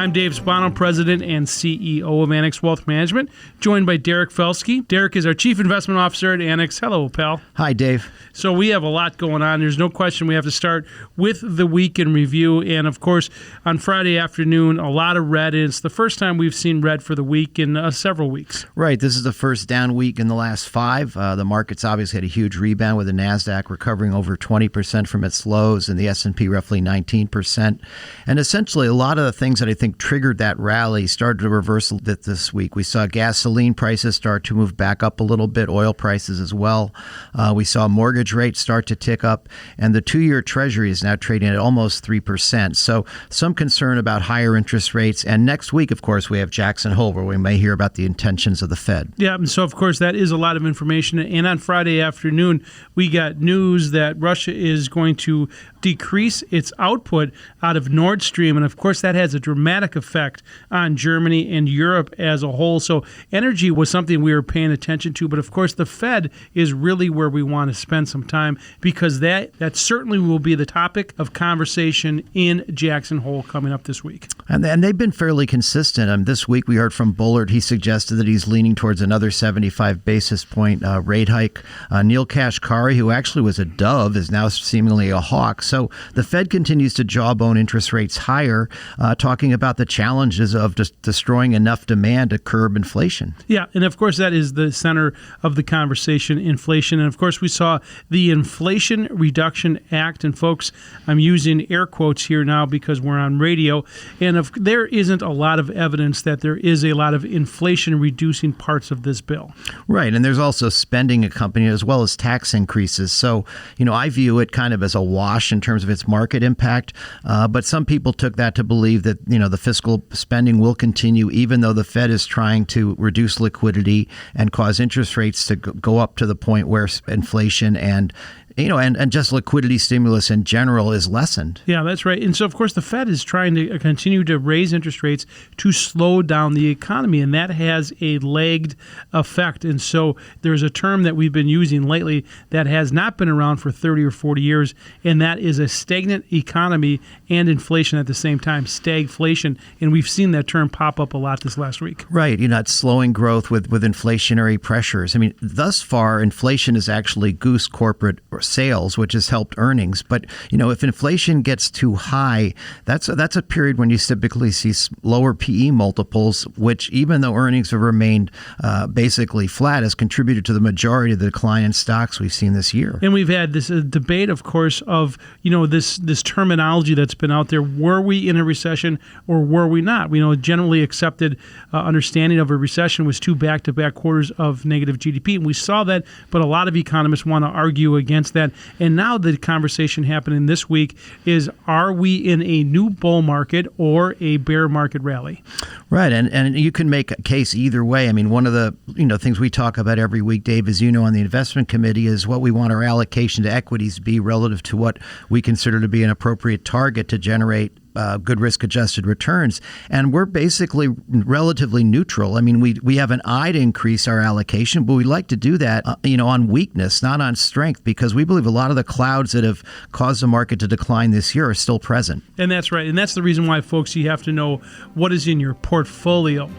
I'm Dave Spano, President and CEO of Annex Wealth Management, joined by Derek Felske. Derek is our Chief Investment Officer at Annex. Hello, pal. Hi, Dave. So we have a lot going on. There's no question we have to start with the week in review. And, of course, on Friday afternoon, a lot of red. And it's the first time we've seen red for the week in several weeks. Right. This is the first down week in the last five. The market's obviously had a huge rebound with the NASDAQ recovering over 20% from its lows and the S&P roughly 19%. And essentially, a lot of the things that I think triggered that rally started to reverse this week. We saw gasoline prices start to move back up a little bit, oil prices as well. We saw mortgage rates start to tick up, and the 2-year Treasury is now trading at almost 3%. So some concern about higher interest rates. And next week, of course, we have Jackson Hole, where we may hear about the intentions of the Fed. Yeah, and so, of course, that is a lot of information. And on Friday afternoon, we got news that Russia is going to decrease its output out of Nord Stream. And, of course, that has a dramatic effect on Germany and Europe as a whole. So energy was something we were paying attention to. But, of course, the Fed is really where we want to spend some time, because that certainly will be the topic of conversation in Jackson Hole coming up this week. And they've been fairly consistent. This week we heard from Bullard. He suggested that he's leaning towards another 75 basis point rate hike. Neil Kashkari, who actually was a dove, is now seemingly a hawk. So the Fed continues to jawbone interest rates higher, talking about the challenges of just destroying enough demand to curb inflation. Yeah, and of course that is the center of the conversation, inflation. And of course we saw the Inflation Reduction Act. And folks, I'm using air quotes here now because we're on radio. And there isn't a lot of evidence that there is a lot of inflation-reducing parts of this bill. Right, and there's also spending accompanied as well as tax increases. So, I view it kind of as a wash in terms of its market impact. But some people took that to believe that, the fiscal spending will continue, even though the Fed is trying to reduce liquidity and cause interest rates to go up to the point where inflation and just liquidity stimulus in general is lessened. Yeah, that's right. And so, of course, the Fed is trying to continue to raise interest rates to slow down the economy, and that has a lagged effect. And so there's a term that we've been using lately that has not been around for 30 or 40 years, and that is a stagnant economy and inflation at the same time, stagflation. And we've seen that term pop up a lot this last week. Right. It's slowing growth with inflationary pressures. Thus far, inflation has actually goosed corporate sales, which has helped earnings. But, if inflation gets too high, that's a period when you typically see lower PE multiples, which, even though earnings have remained basically flat, has contributed to the majority of the decline in stocks we've seen this year. And we've had this debate, of course, of, this terminology that's been out there. Were we in a recession or were we not? Generally accepted understanding of a recession was 2 back-to-back quarters of negative GDP. And we saw that, but a lot of economists want to argue against that. And now the conversation happening this week is, are we in a new bull market or a bear market rally? Right. And you can make a case either way. One of the things we talk about every week, Dave, as you know, on the investment committee, is what we want our allocation to equities be relative to what we consider to be an appropriate target to generate good risk-adjusted returns. And we're basically relatively neutral. We have an eye to increase our allocation, but we like to do that, on weakness, not on strength, because we believe a lot of the clouds that have caused the market to decline this year are still present. And that's right. And that's the reason why, folks, you have to know what is in your portfolio.